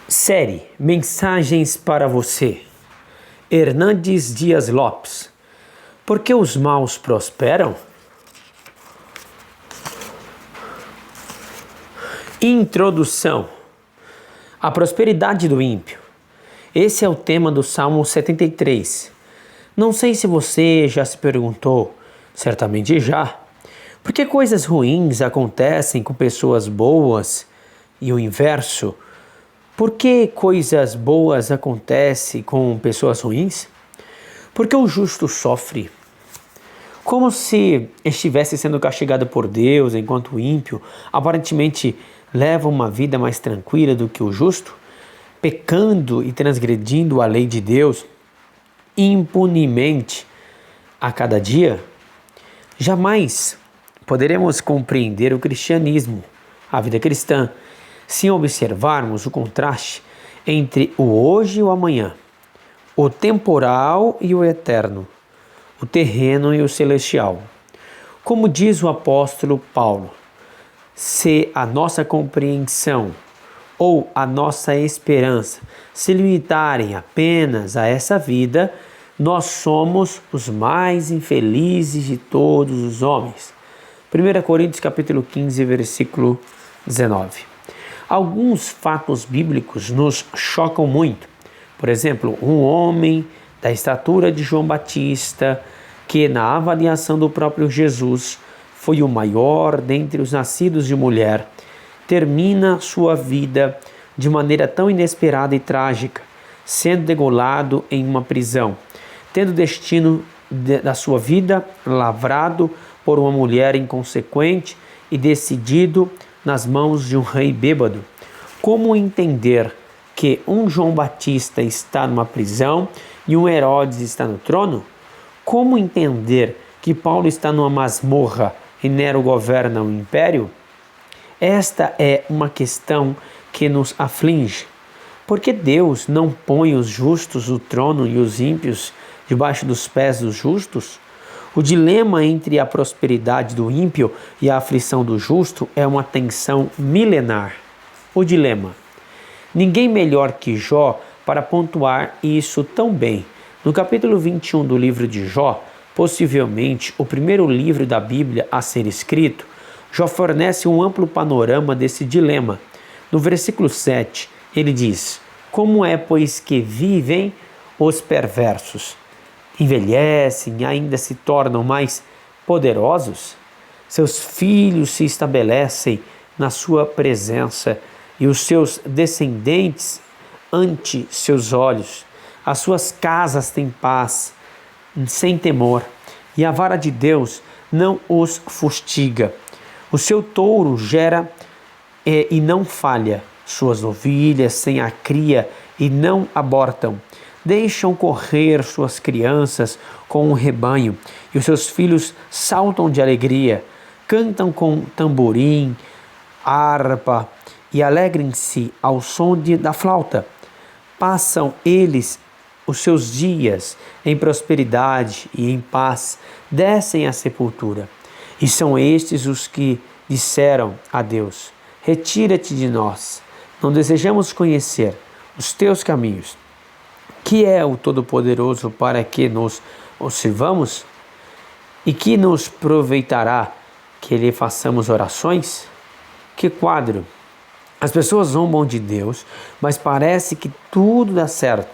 Série Mensagens para você. Hernandes Dias Lopes. Por que os maus prosperam? Introdução. A prosperidade do ímpio. Esse é o tema do Salmo 73. Não sei se você já se perguntou, certamente já, por que coisas ruins acontecem com pessoas boas e o inverso? Por que coisas boas acontecem com pessoas ruins? Por que o justo sofre? Como se estivesse sendo castigado por Deus, enquanto o ímpio aparentemente leva uma vida mais tranquila do que o justo, pecando e transgredindo a lei de Deus impunemente a cada dia? Jamais poderemos compreender o cristianismo, a vida cristã, se observarmos o contraste entre o hoje e o amanhã, o temporal e o eterno, o terreno e o celestial. Como diz o apóstolo Paulo, se a nossa compreensão ou a nossa esperança se limitarem apenas a essa vida, nós somos os mais infelizes de todos os homens. 1 Coríntios capítulo 15, versículo 19. Alguns fatos bíblicos nos chocam muito. Por exemplo, um homem da estatura de João Batista, que na avaliação do próprio Jesus foi o maior dentre os nascidos de mulher, termina sua vida de maneira tão inesperada e trágica, sendo degolado em uma prisão, tendo o destino da sua vida lavrado por uma mulher inconsequente e decidido nas mãos de um rei bêbado. Como entender que um João Batista está numa prisão e um Herodes está no trono? Como entender que Paulo está numa masmorra e Nero governa o império? Esta é uma questão que nos aflige. Por que Deus não põe os justos no trono e os ímpios debaixo dos pés dos justos? O dilema entre a prosperidade do ímpio e a aflição do justo é uma tensão milenar. O dilema. Ninguém melhor que Jó para pontuar isso tão bem. No capítulo 21 do livro de Jó, possivelmente o primeiro livro da Bíblia a ser escrito, Jó fornece um amplo panorama desse dilema. No versículo 7, ele diz: Como é, pois, que vivem os perversos? Envelhecem e ainda se tornam mais poderosos? Seus filhos se estabelecem na sua presença e os seus descendentes ante seus olhos. As suas casas têm paz, sem temor, e a vara de Deus não os fustiga. O seu touro gera e não falha, suas novilhas têm a cria e não abortam. Deixam correr suas crianças com um rebanho, e os seus filhos saltam de alegria, cantam com tamborim, harpa e alegrem-se ao som da flauta. Passam eles os seus dias em prosperidade e em paz, descem à sepultura. E são estes os que disseram a Deus: Retira-te de nós, não desejamos conhecer os teus caminhos. Que é o Todo-Poderoso para que nos sirvamos? E que nos aproveitará que lhe façamos orações? Que quadro! As pessoas zombam de Deus, mas parece que tudo dá certo.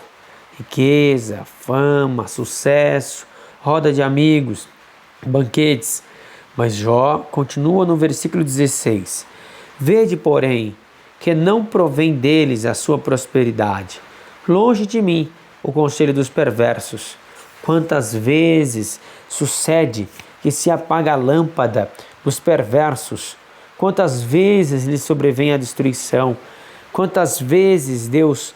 Riqueza, fama, sucesso, roda de amigos, banquetes. Mas Jó continua no versículo 16. Vede, porém, que não provém deles a sua prosperidade. Longe de mim o conselho dos perversos. Quantas vezes sucede que se apaga a lâmpada dos perversos? Quantas vezes lhes sobrevém a destruição? Quantas vezes Deus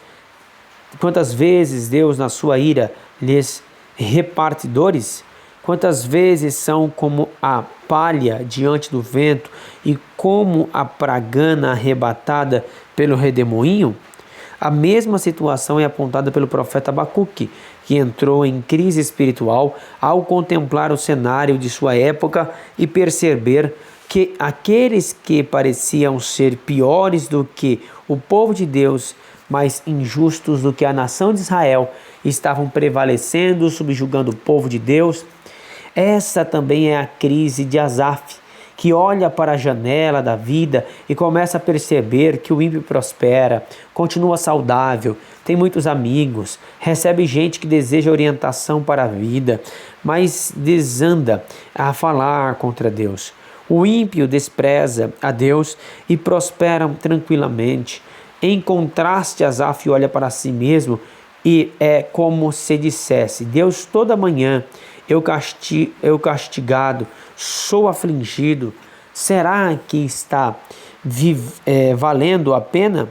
na sua ira lhes reparte dores? Quantas vezes são como a palha diante do vento e como a pragana arrebatada pelo redemoinho? A mesma situação é apontada pelo profeta Abacuque, que entrou em crise espiritual ao contemplar o cenário de sua época e perceber que aqueles que pareciam ser piores do que o povo de Deus mais injustos do que a nação de Israel estavam prevalecendo, subjugando o povo de Deus. Essa também é a crise de Asaf, que olha para a janela da vida e começa a perceber que o ímpio prospera, continua saudável, tem muitos amigos, recebe gente que deseja orientação para a vida, mas desanda a falar contra Deus. O ímpio despreza a Deus e prospera tranquilamente. Em contraste, Asaf olha para si mesmo e é como se dissesse: Deus, toda manhã eu castigado, sou afligido. Será que está valendo a pena?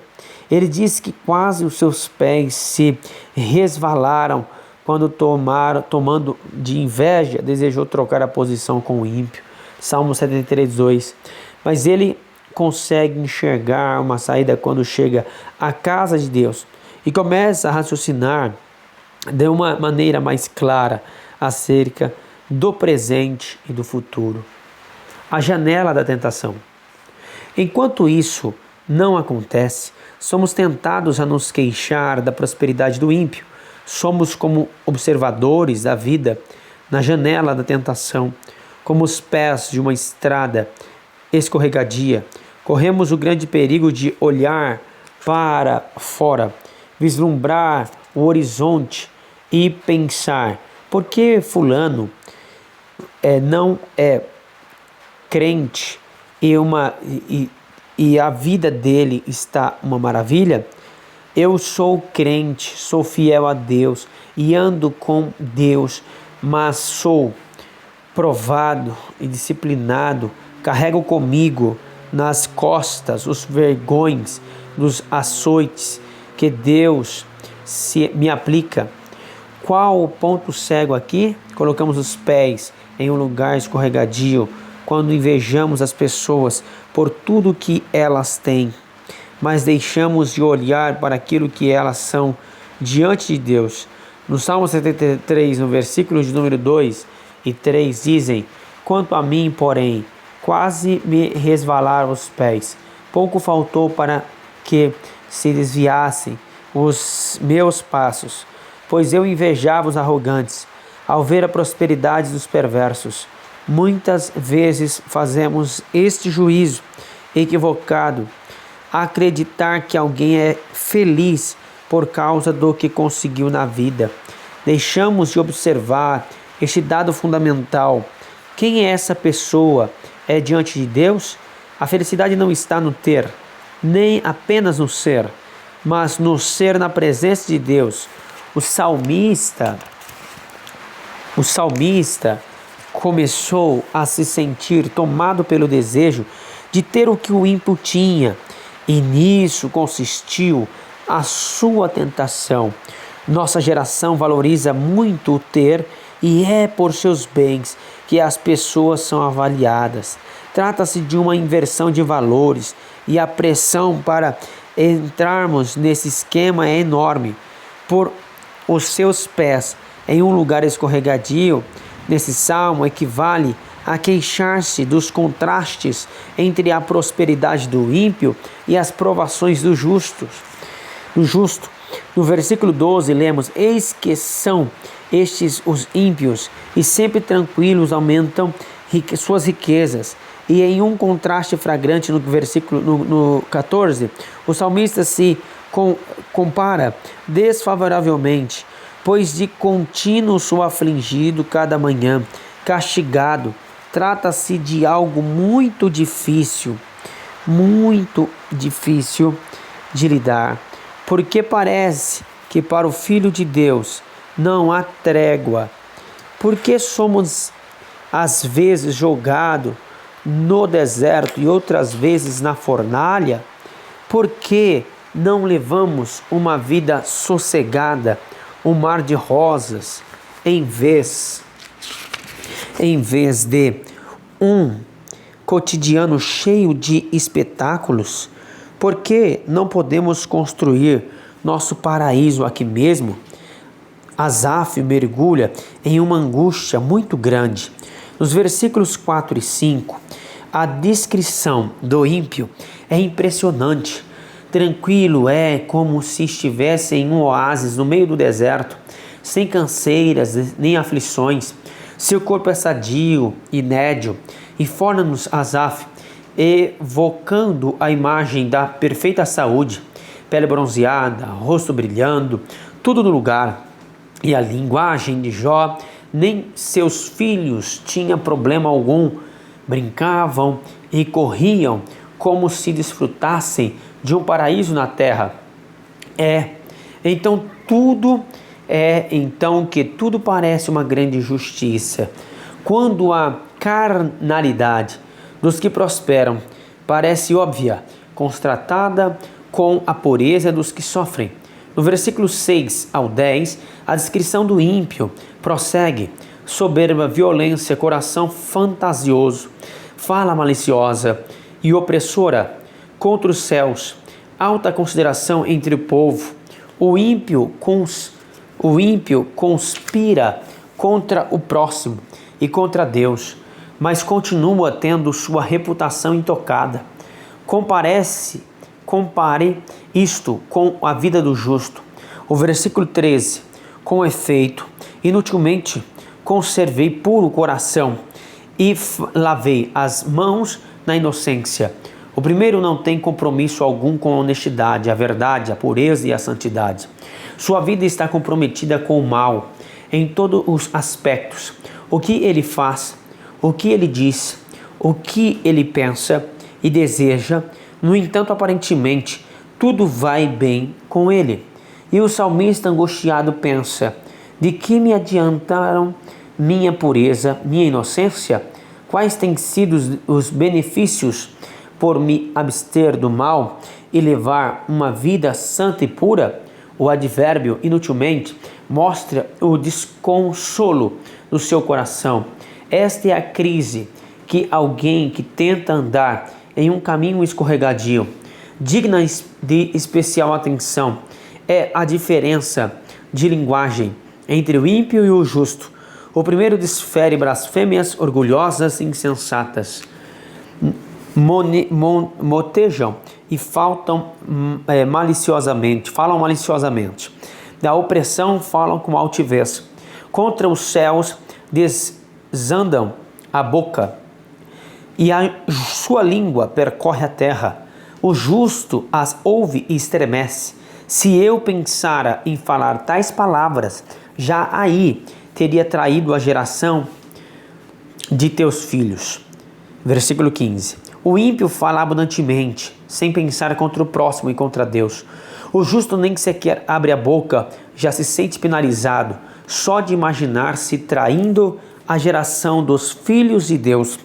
Ele diz que quase os seus pés se resvalaram quando tomando de inveja, desejou trocar a posição com o ímpio. Salmo 73, 2. Mas ele consegue enxergar uma saída quando chega à casa de Deus e começa a raciocinar de uma maneira mais clara acerca do presente e do futuro. A janela da tentação. Enquanto isso não acontece, somos tentados a nos queixar da prosperidade do ímpio. Somos como observadores da vida na janela da tentação, como os pés de uma estrada escorregadia. Corremos o grande perigo de olhar para fora, vislumbrar o horizonte e pensar: por que fulano não é crente e a vida dele está uma maravilha? Eu sou crente, sou fiel a Deus e ando com Deus, mas sou provado e disciplinado, carrego comigo nas costas os vergões dos açoites que Deus me aplica. Qual o ponto cego aqui? Colocamos os pés em um lugar escorregadio quando invejamos as pessoas por tudo que elas têm, mas deixamos de olhar para aquilo que elas são diante de Deus. No Salmo 73, no versículo de número 2 e 3, dizem: quanto a mim, porém, quase me resvalaram os pés. Pouco faltou para que se desviassem os meus passos, pois eu invejava os arrogantes, ao ver a prosperidade dos perversos. Muitas vezes fazemos este juízo equivocado, acreditar que alguém é feliz por causa do que conseguiu na vida. Deixamos de observar este dado fundamental. Quem é essa pessoa? É diante de Deus? A felicidade não está no ter, nem apenas no ser, mas no ser na presença de Deus. O salmista começou a se sentir tomado pelo desejo de ter o que o ímpio tinha, e nisso consistiu a sua tentação. Nossa geração valoriza muito o ter, e é por seus bens que as pessoas são avaliadas. Trata-se de uma inversão de valores, e a pressão para entrarmos nesse esquema é enorme. Por os seus pés em um lugar escorregadio, nesse salmo equivale a queixar-se dos contrastes entre a prosperidade do ímpio e as provações do justo. No versículo 12 lemos: eis que são estes os ímpios, e sempre tranquilos aumentam suas riquezas. E em um contraste flagrante no 14, o salmista se compara desfavoravelmente, pois de contínuo sou afligido cada manhã, castigado. Trata-se de algo muito difícil de lidar, porque parece que para o Filho de Deus não há trégua. Porque somos às vezes jogados no deserto e outras vezes na fornalha? Porque não levamos uma vida sossegada, um mar de rosas, em vez de um cotidiano cheio de espetáculos? Por que não podemos construir nosso paraíso aqui mesmo? Asaf mergulha em uma angústia muito grande. Nos versículos 4 e 5, a descrição do ímpio é impressionante. Tranquilo é como se estivesse em um oásis no meio do deserto, sem canseiras nem aflições. Seu corpo é sadio e nédio, informa-nos Asaf, evocando a imagem da perfeita saúde, pele bronzeada, rosto brilhando, tudo no lugar. E a linguagem de Jó, nem seus filhos tinha problema algum, brincavam e corriam como se desfrutassem de um paraíso na terra. Então que tudo parece uma grande justiça. Quando a carnalidade dos que prosperam parece óbvia, constatada com a pureza dos que sofrem. No versículo 6 ao 10, a descrição do ímpio prossegue: soberba, violência, coração fantasioso, fala maliciosa e opressora contra os céus, alta consideração entre o povo. O ímpio conspira contra o próximo e contra Deus, mas continua tendo sua reputação intocada. Compare isto com a vida do justo. O versículo 13: com efeito, inutilmente conservei puro o coração e lavei as mãos na inocência. O primeiro não tem compromisso algum com a honestidade, a verdade, a pureza e a santidade. Sua vida está comprometida com o mal em todos os aspectos. O que ele faz, o que ele diz, o que ele pensa e deseja, no entanto, aparentemente, tudo vai bem com ele. E o salmista angustiado pensa: de que me adiantaram minha pureza, minha inocência? Quais têm sido os benefícios por me abster do mal e levar uma vida santa e pura? O advérbio inutilmente mostra o desconsolo do seu coração. Esta é a crise que alguém que tenta andar em um caminho escorregadio. Digna de especial atenção é a diferença de linguagem entre o ímpio e o justo. O primeiro desfere blasfêmias orgulhosas e insensatas, motejam e falam maliciosamente. Da opressão falam com altivez. Contra os céus desandam a boca, e a sua língua percorre a terra. O justo as ouve e estremece. Se eu pensara em falar tais palavras, já aí teria traído a geração de teus filhos. Versículo 15. O ímpio fala abundantemente, sem pensar contra o próximo e contra Deus. O justo nem sequer abre a boca, já se sente penalizado, só de imaginar-se traindo a geração dos filhos de Deus.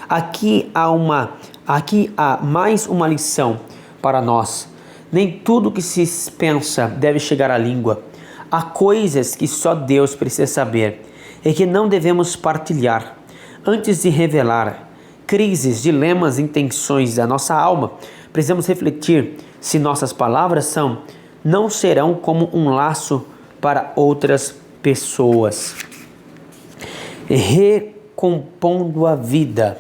Aqui há mais uma lição para nós. Nem tudo que se pensa deve chegar à língua. Há coisas que só Deus precisa saber e que não devemos partilhar. Antes de revelar crises, dilemas, intenções da nossa alma, precisamos refletir se nossas palavras não serão como um laço para outras pessoas. Recompondo a vida.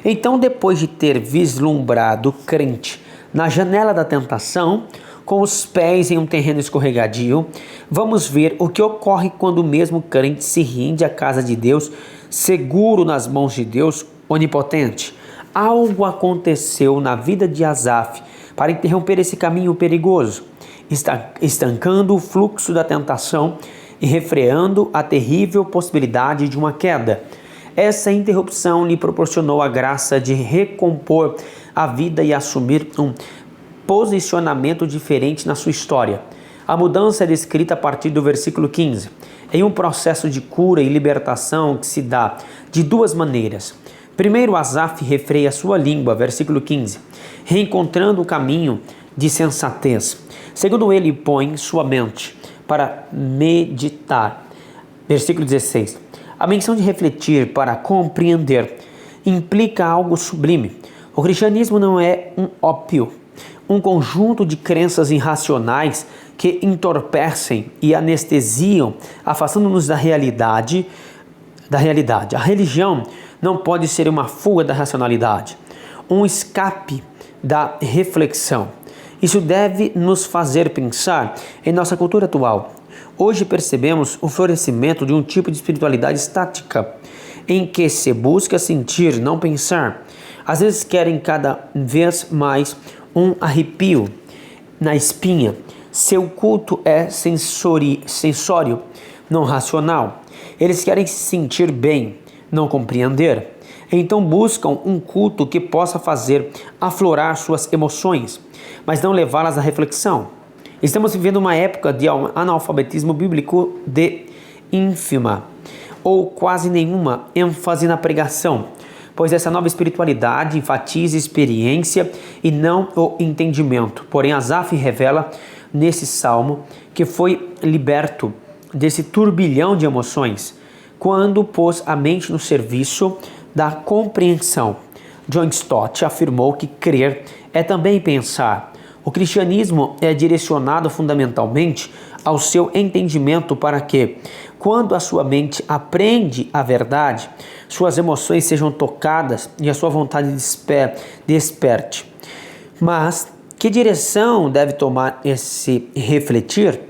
Então, depois de ter vislumbrado o crente na janela da tentação, com os pés em um terreno escorregadio, vamos ver o que ocorre quando o mesmo crente se rende à casa de Deus, seguro nas mãos de Deus onipotente. Algo aconteceu na vida de Asaf para interromper esse caminho perigoso, estancando o fluxo da tentação e refreando a terrível possibilidade de uma queda. Essa interrupção lhe proporcionou a graça de recompor a vida e assumir um posicionamento diferente na sua história. A mudança é descrita a partir do versículo 15, em um processo de cura e libertação que se dá de duas maneiras. Primeiro, Asaf refreia sua língua, versículo 15, reencontrando o caminho de sensatez. Segundo, ele põe sua mente para meditar. Versículo 16. A menção de refletir para compreender implica algo sublime. O cristianismo não é um ópio, um conjunto de crenças irracionais que entorpecem e anestesiam, afastando-nos da realidade. A religião não pode ser uma fuga da racionalidade, um escape da reflexão. Isso deve nos fazer pensar em nossa cultura atual. Hoje percebemos o florescimento de um tipo de espiritualidade estática, em que se busca sentir, não pensar. Às vezes querem cada vez mais um arrepio na espinha. Seu culto é sensório, não racional. Eles querem se sentir bem, não compreender. Então buscam um culto que possa fazer aflorar suas emoções, mas não levá-las à reflexão. Estamos vivendo uma época de analfabetismo bíblico de ínfima ou quase nenhuma ênfase na pregação, pois essa nova espiritualidade enfatiza experiência e não o entendimento. Porém, Asaf revela nesse salmo que foi liberto desse turbilhão de emoções quando pôs a mente no serviço da compreensão. John Stott afirmou que crer é também pensar. O cristianismo é direcionado fundamentalmente ao seu entendimento para que, quando a sua mente aprende a verdade, suas emoções sejam tocadas e a sua vontade desperte. Mas que direção deve tomar esse refletir?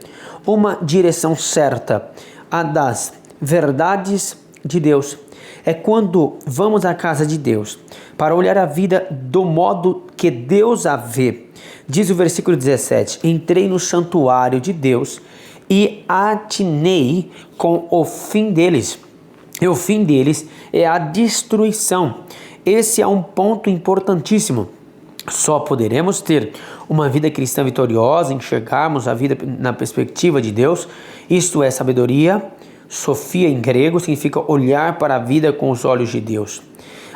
Uma direção certa, a das verdades de Deus. É quando vamos à casa de Deus para olhar a vida do modo que Deus a vê. Diz o versículo 17: entrei no santuário de Deus e atinei com o fim deles. E o fim deles é a destruição. Esse é um ponto importantíssimo. Só poderemos ter uma vida cristã vitoriosa, enxergarmos a vida na perspectiva de Deus, isto é sabedoria. Sofia em grego significa olhar para a vida com os olhos de Deus.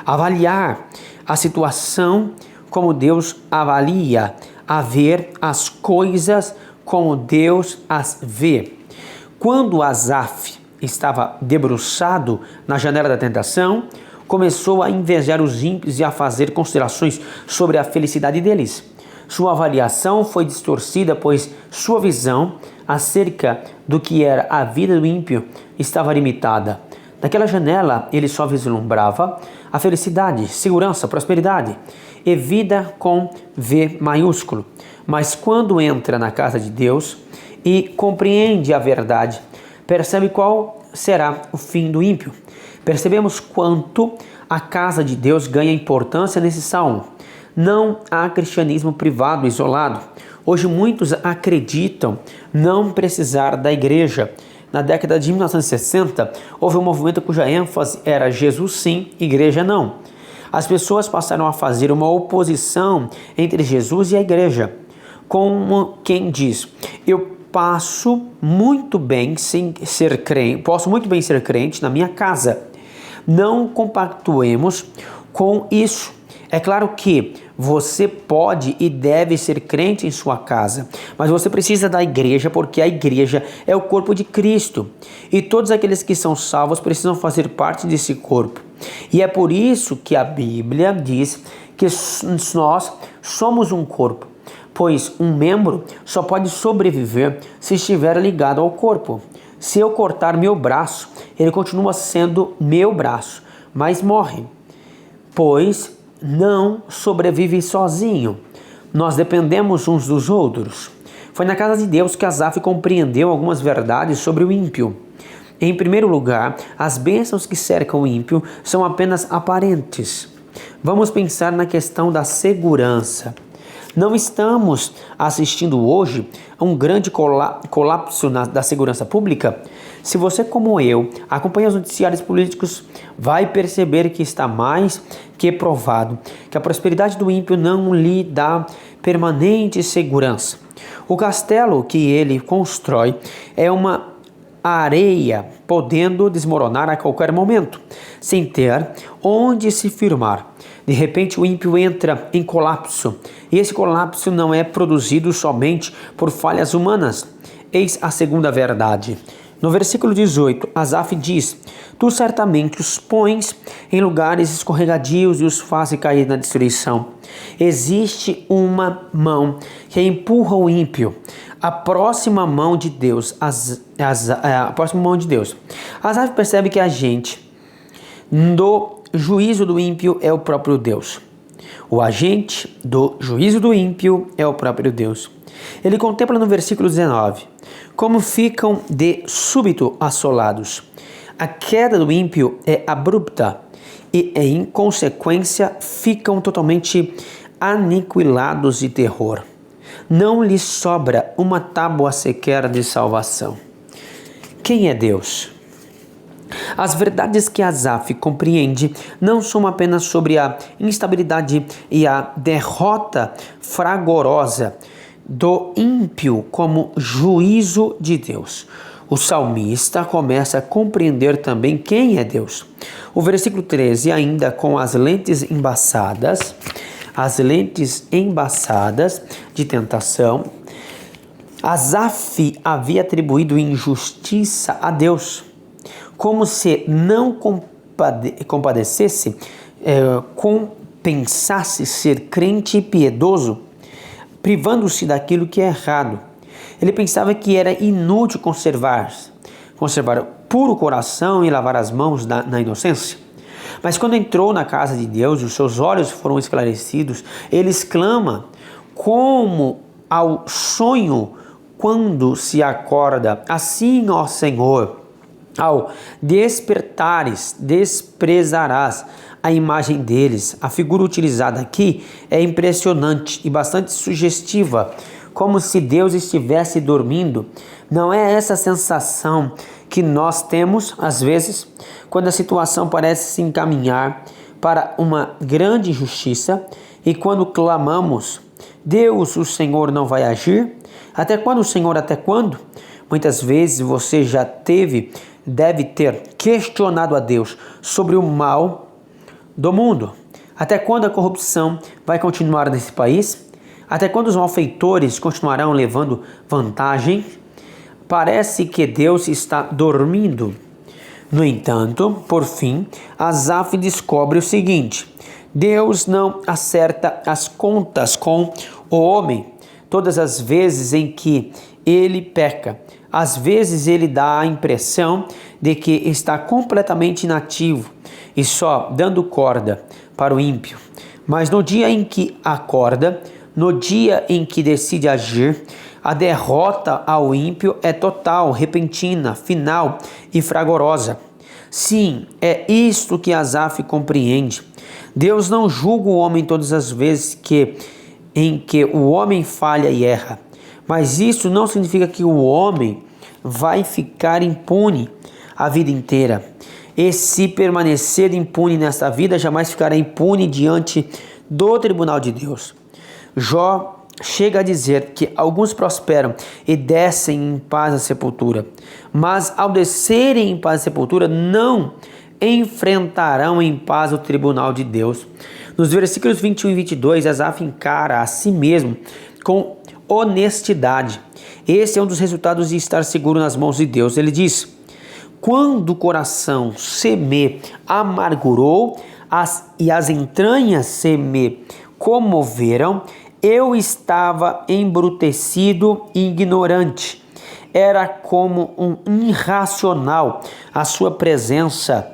Avaliar a situação como Deus avalia, a ver as coisas como Deus as vê. Quando Asaf estava debruçado na janela da tentação, começou a invejar os ímpios e a fazer considerações sobre a felicidade deles. Sua avaliação foi distorcida, pois sua visão acerca do que era a vida do ímpio estava limitada. Naquela janela, ele só vislumbrava a felicidade, segurança, prosperidade e vida com V maiúsculo. Mas quando entra na casa de Deus e compreende a verdade, percebe qual será o fim do ímpio. Percebemos quanto a casa de Deus ganha importância nesse salmo. Não há cristianismo privado, isolado. Hoje muitos acreditam não precisar da igreja. Na década de 1960, houve um movimento cuja ênfase era Jesus sim, igreja não. As pessoas passaram a fazer uma oposição entre Jesus e a igreja. Como quem diz, eu posso muito bem ser crente na minha casa. Não compactuemos com isso. É claro que você pode e deve ser crente em sua casa, mas você precisa da igreja porque a igreja é o corpo de Cristo e todos aqueles que são salvos precisam fazer parte desse corpo. E é por isso que a Bíblia diz que nós somos um corpo, pois um membro só pode sobreviver se estiver ligado ao corpo. Se eu cortar meu braço, ele continua sendo meu braço, mas morre, pois não sobrevive sozinho. Nós dependemos uns dos outros. Foi na casa de Deus que Asaf compreendeu algumas verdades sobre o ímpio. Em primeiro lugar, as bênçãos que cercam o ímpio são apenas aparentes. Vamos pensar na questão da segurança. Não estamos assistindo hoje a um grande colapso da segurança pública? Se você, como eu, acompanha os noticiários políticos, vai perceber que está mais que provado que a prosperidade do ímpio não lhe dá permanente segurança. O castelo que ele constrói é uma areia, podendo desmoronar a qualquer momento, sem ter onde se firmar. De repente o ímpio entra em colapso, e esse colapso não é produzido somente por falhas humanas. Eis a segunda verdade. No versículo 18, Asaf diz: tu certamente os pões em lugares escorregadios e os fazes cair na destruição. Existe uma mão que empurra o ímpio, a próxima mão de Deus. A próxima mão de Deus. Asaf percebe que a gente do juízo do ímpio é o próprio Deus. O agente do juízo do ímpio é o próprio Deus. Ele contempla no versículo 19 como ficam de súbito assolados. A queda do ímpio é abrupta e, em consequência, ficam totalmente aniquilados de terror. Não lhes sobra uma tábua sequer de salvação. Quem é Deus? As verdades que Asaf compreende não são apenas sobre a instabilidade e a derrota fragorosa do ímpio como juízo de Deus. O salmista começa a compreender também quem é Deus. O versículo 13, ainda com as lentes embaçadas de tentação, Asaf havia atribuído injustiça a Deus, como se não compadecesse, compensasse ser crente e piedoso, privando-se daquilo que é errado. Ele pensava que era inútil conservar puro coração e lavar as mãos na inocência. Mas quando entrou na casa de Deus, os seus olhos foram esclarecidos. Ele exclama como ao sonho quando se acorda: assim, ó Senhor, ao despertares, desprezarás a imagem deles. A figura utilizada aqui é impressionante e bastante sugestiva, como se Deus estivesse dormindo. Não é essa sensação que nós temos, às vezes, quando a situação parece se encaminhar para uma grande injustiça e quando clamamos: Deus, o Senhor não vai agir? Até quando, Senhor, até quando? Muitas vezes você já deve ter questionado a Deus sobre o mal do mundo. Até quando a corrupção vai continuar nesse país? Até quando os malfeitores continuarão levando vantagem? Parece que Deus está dormindo. No entanto, por fim, Asaf descobre o seguinte: Deus não acerta as contas com o homem. Todas as vezes em que ele peca, às vezes ele dá a impressão de que está completamente inativo e só dando corda para o ímpio. Mas no dia em que acorda, no dia em que decide agir, a derrota ao ímpio é total, repentina, final e fragorosa. Sim, é isto que Asaf compreende. Deus não julga o homem todas as vezes em que o homem falha e erra. Mas isso não significa que o homem vai ficar impune a vida inteira. E se permanecer impune nesta vida, jamais ficará impune diante do tribunal de Deus. Jó chega a dizer que alguns prosperam e descem em paz à sepultura, mas ao descerem em paz à sepultura não enfrentarão em paz o tribunal de Deus. Nos versículos 21 e 22, Asaf encara a si mesmo com honestidade. Esse é um dos resultados de estar seguro nas mãos de Deus. Ele diz: quando o coração se me amargurou e as entranhas se me comoveram, eu estava embrutecido e ignorante. Era como um irracional a sua presença.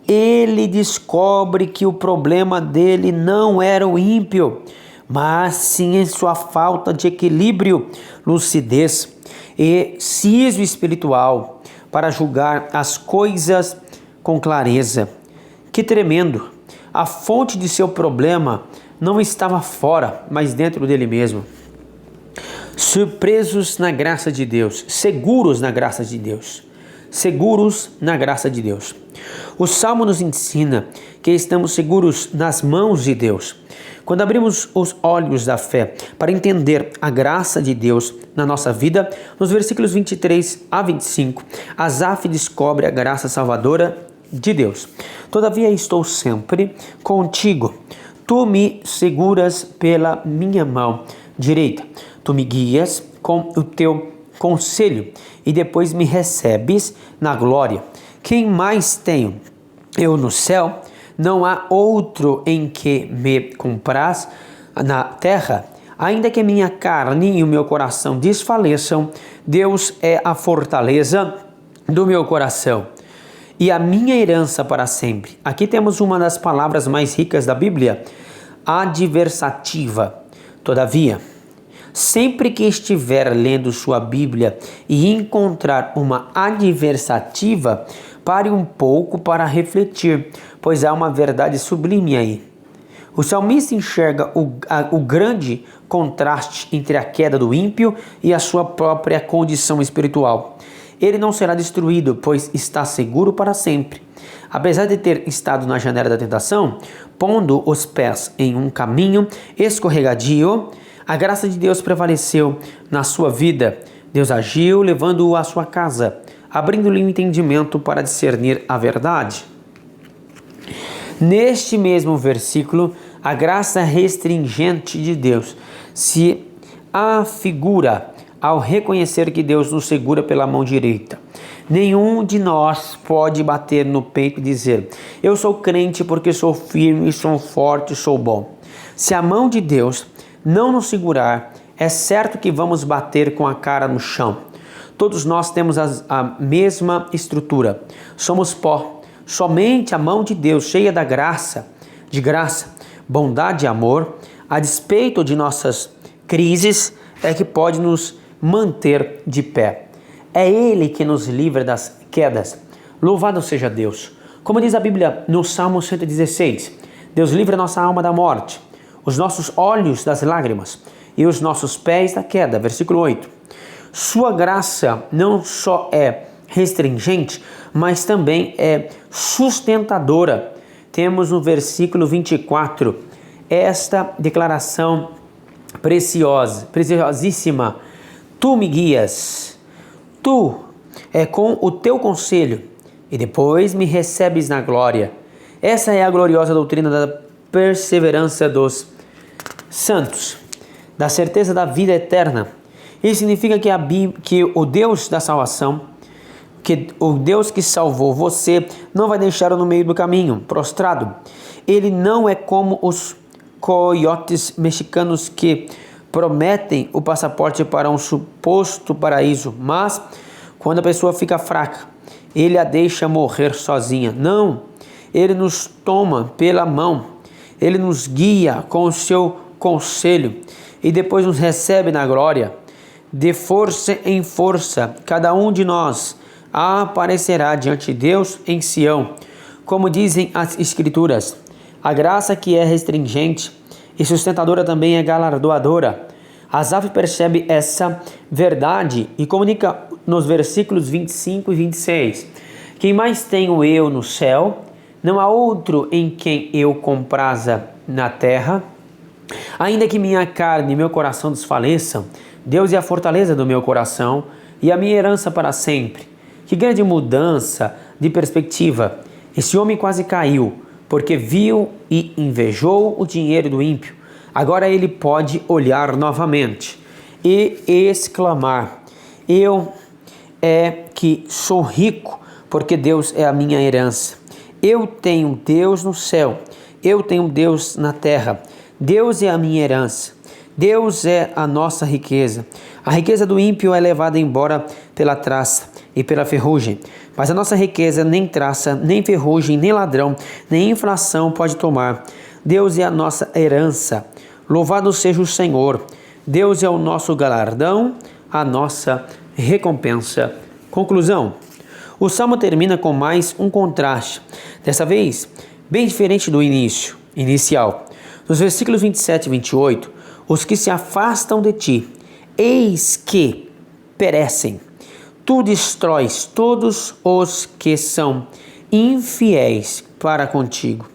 Ele descobre que o problema dele não era o ímpio, mas sim em sua falta de equilíbrio, lucidez e siso espiritual para julgar as coisas com clareza. Que tremendo! A fonte de seu problema não estava fora, mas dentro dele mesmo. Surpresos na graça de Deus, seguros na graça de Deus. Seguros na graça de Deus. O Salmo nos ensina que estamos seguros nas mãos de Deus. Quando abrimos os olhos da fé para entender a graça de Deus na nossa vida, nos versículos 23 a 25, Asaf descobre a graça salvadora de Deus. Todavia estou sempre contigo. Tu me seguras pela minha mão direita. Tu me guias com o teu conselho e depois me recebes na glória. Quem mais tenho? Eu no céu? Não há outro em que me compraz na terra. Ainda que minha carne e o meu coração desfaleçam, Deus é a fortaleza do meu coração e a minha herança para sempre. Aqui temos uma das palavras mais ricas da Bíblia. adversativa. Todavia, sempre que estiver lendo sua Bíblia e encontrar uma adversativa, pare um pouco para refletir, pois há uma verdade sublime aí. O salmista enxerga o grande contraste entre a queda do ímpio e a sua própria condição espiritual. Ele não será destruído, pois está seguro para sempre. Apesar de ter estado na janela da tentação, pondo os pés em um caminho escorregadio, a graça de Deus prevaleceu na sua vida. Deus agiu, levando-o à sua casa, abrindo-lhe o entendimento para discernir a verdade. Neste mesmo versículo, a graça restringente de Deus se afigura ao reconhecer que Deus nos segura pela mão direita. Nenhum de nós pode bater no peito e dizer: eu sou crente porque sou firme, sou forte, sou bom. Se a mão de Deus não nos segurar, é certo que vamos bater com a cara no chão. Todos nós temos a mesma estrutura. Somos pó. Somente a mão de Deus, cheia de graça, bondade e amor, a despeito de nossas crises, é que pode nos manter de pé. É Ele que nos livra das quedas. Louvado seja Deus. Como diz a Bíblia no Salmo 116, Deus livra nossa alma da morte, os nossos olhos das lágrimas e os nossos pés da queda. Versículo 8. Sua graça não só é restringente, mas também é sustentadora. Temos no versículo 24 esta declaração preciosíssima: tu me guias, tu com o teu conselho, e depois me recebes na glória. Essa é a gloriosa doutrina da perseverança dos santos, da certeza da vida eterna. Isso significa que o Deus da salvação, que o Deus que salvou você, não vai deixá-lo no meio do caminho, prostrado. Ele não é como os coiotes mexicanos que prometem o passaporte para um suposto paraíso, mas quando a pessoa fica fraca, ele a deixa morrer sozinha. Não, ele nos toma pela mão, ele nos guia com o seu conselho e depois nos recebe na glória. De força em força, cada um de nós aparecerá diante de Deus em Sião. Como dizem as Escrituras, a graça que é restringente e sustentadora também é galardoadora. Asaf percebe essa verdade e comunica nos versículos 25 e 26. Quem mais tenho eu no céu? Não há outro em quem eu compraza na terra. Ainda que minha carne e meu coração desfaleçam, Deus é a fortaleza do meu coração e a minha herança para sempre. Que grande mudança de perspectiva! Esse homem quase caiu, porque viu e invejou o dinheiro do ímpio. Agora ele pode olhar novamente e exclamar: eu que sou rico, porque Deus é a minha herança. Eu tenho Deus no céu, eu tenho Deus na terra. Deus é a minha herança. Deus é a nossa riqueza. A riqueza do ímpio é levada embora pela traça e pela ferrugem, mas a nossa riqueza nem traça, nem ferrugem, nem ladrão, nem inflação pode tomar. Deus é a nossa herança. Louvado seja o Senhor. Deus é o nosso galardão, a nossa recompensa. Conclusão. O Salmo termina com mais um contraste, dessa vez bem diferente do inicial. Nos versículos 27 e 28, os que se afastam de ti, eis que perecem. Tu destróis todos os que são infiéis para contigo.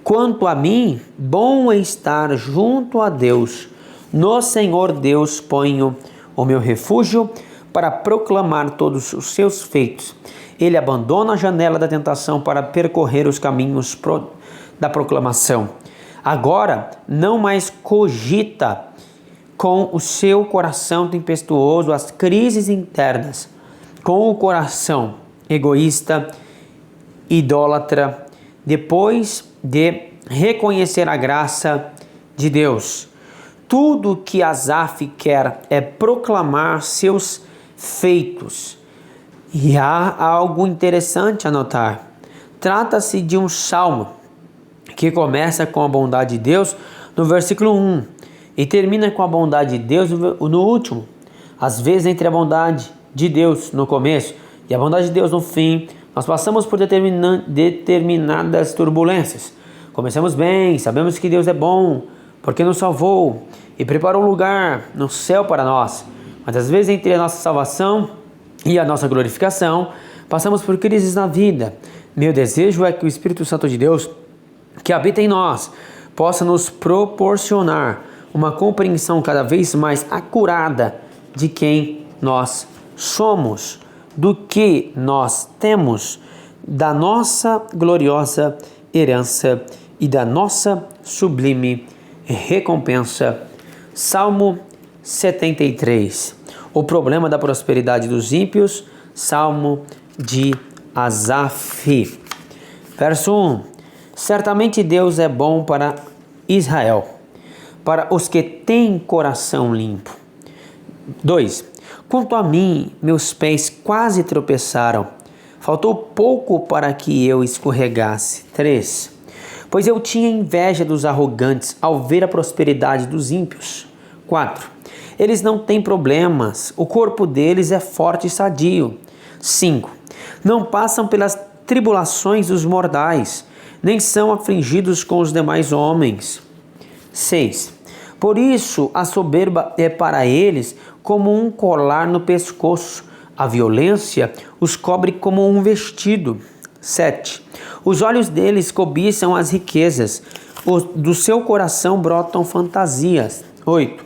Quanto a mim, bom é estar junto a Deus. No Senhor Deus ponho o meu refúgio para proclamar todos os seus feitos. Ele abandona a janela da tentação para percorrer os caminhos da proclamação. Agora não mais cogita com o seu coração tempestuoso as crises internas, com o coração egoísta, idólatra, depois de reconhecer a graça de Deus. Tudo que Asaf quer é proclamar seus feitos. E há algo interessante a notar. Trata-se de um salmo que começa com a bondade de Deus no versículo 1, e termina com a bondade de Deus no último. Às vezes, entre a bondade de Deus no começo e a bondade de Deus no fim, nós passamos por determinadas turbulências. Começamos bem, sabemos que Deus é bom, porque nos salvou e preparou um lugar no céu para nós. Mas às vezes, entre a nossa salvação e a nossa glorificação, passamos por crises na vida. Meu desejo é que o Espírito Santo de Deus, que habita em nós, possa nos proporcionar uma compreensão cada vez mais acurada de quem nós somos, do que nós temos, da nossa gloriosa herança e da nossa sublime recompensa. Salmo 73. O problema da prosperidade dos ímpios. Salmo de Asaf. Verso 1. Certamente Deus é bom para Israel, para os que têm coração limpo. 2. Quanto a mim, meus pés quase tropeçaram. Faltou pouco para que eu escorregasse. 3. Pois eu tinha inveja dos arrogantes ao ver a prosperidade dos ímpios. 4. Eles não têm problemas, o corpo deles é forte e sadio. 5. Não passam pelas tribulações dos mortais, nem são afligidos com os demais homens. 6. Por isso a soberba é para eles como um colar no pescoço, a violência os cobre como um vestido. 7. Os olhos deles cobiçam as riquezas, do seu coração brotam fantasias. 8.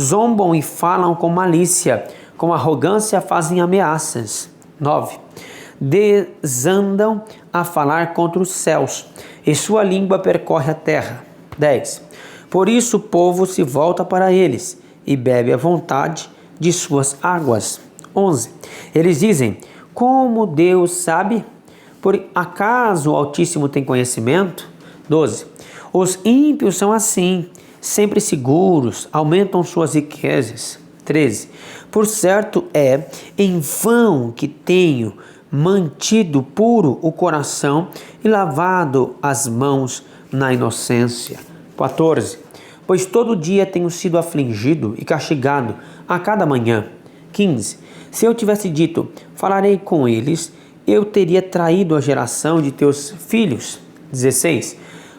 Zombam e falam com malícia, com arrogância fazem ameaças. 9. Desandam a falar contra os céus, e sua língua percorre a terra. 10. Por isso o povo se volta para eles, e bebe à vontade de suas águas. 11. Eles dizem, como Deus sabe? Por acaso o Altíssimo tem conhecimento? 12. Os ímpios são assim, sempre seguros, aumentam suas riquezas. 13. Por certo é em vão que tenho mantido puro o coração e lavado as mãos na inocência. 14. Pois todo dia tenho sido afligido e castigado a cada manhã. 15. Se eu tivesse dito, falarei com eles, eu teria traído a geração de teus filhos. 16.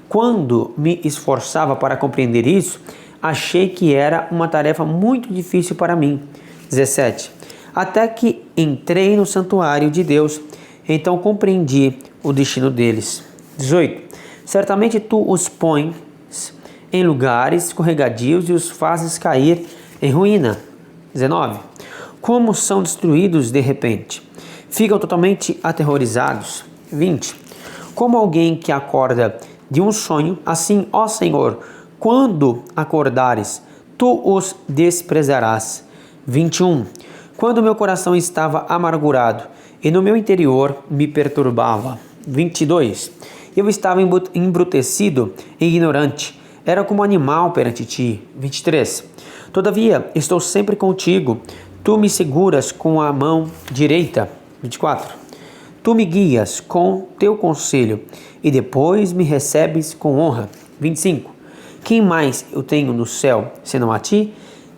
Quando me esforçava para compreender isso, achei que era uma tarefa muito difícil para mim. 17. Até que entrei no santuário de Deus, então compreendi o destino deles. 18. Certamente tu os pões em lugares escorregadios e os fazes cair em ruína. 19. Como são destruídos de repente, ficam totalmente aterrorizados. 20. Como alguém que acorda de um sonho, assim, ó Senhor, quando acordares, tu os desprezarás. 21. Quando meu coração estava amargurado e no meu interior me perturbava. 22. Eu estava embrutecido e ignorante, era como animal perante ti. 23. Todavia, estou sempre contigo, tu me seguras com a mão direita. 24. Tu me guias com teu conselho e depois me recebes com honra. 25. Quem mais eu tenho no céu senão a ti?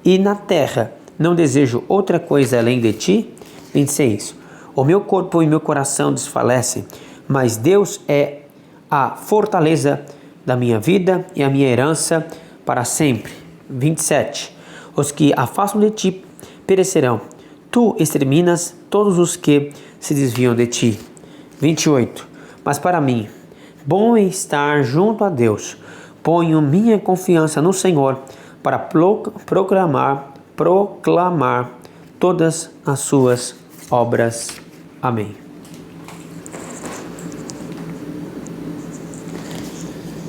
E na terra não desejo outra coisa além de ti? 26. O meu corpo e meu coração desfalecem, mas Deus é a fortaleza da minha vida e a minha herança para sempre. 27. Os que afastam de ti perecerão. Tu exterminas todos os que se desviam de ti. 28. Mas para mim, bom é estar junto a Deus. Ponho minha confiança no Senhor para proclamar todas as suas obras. Amém.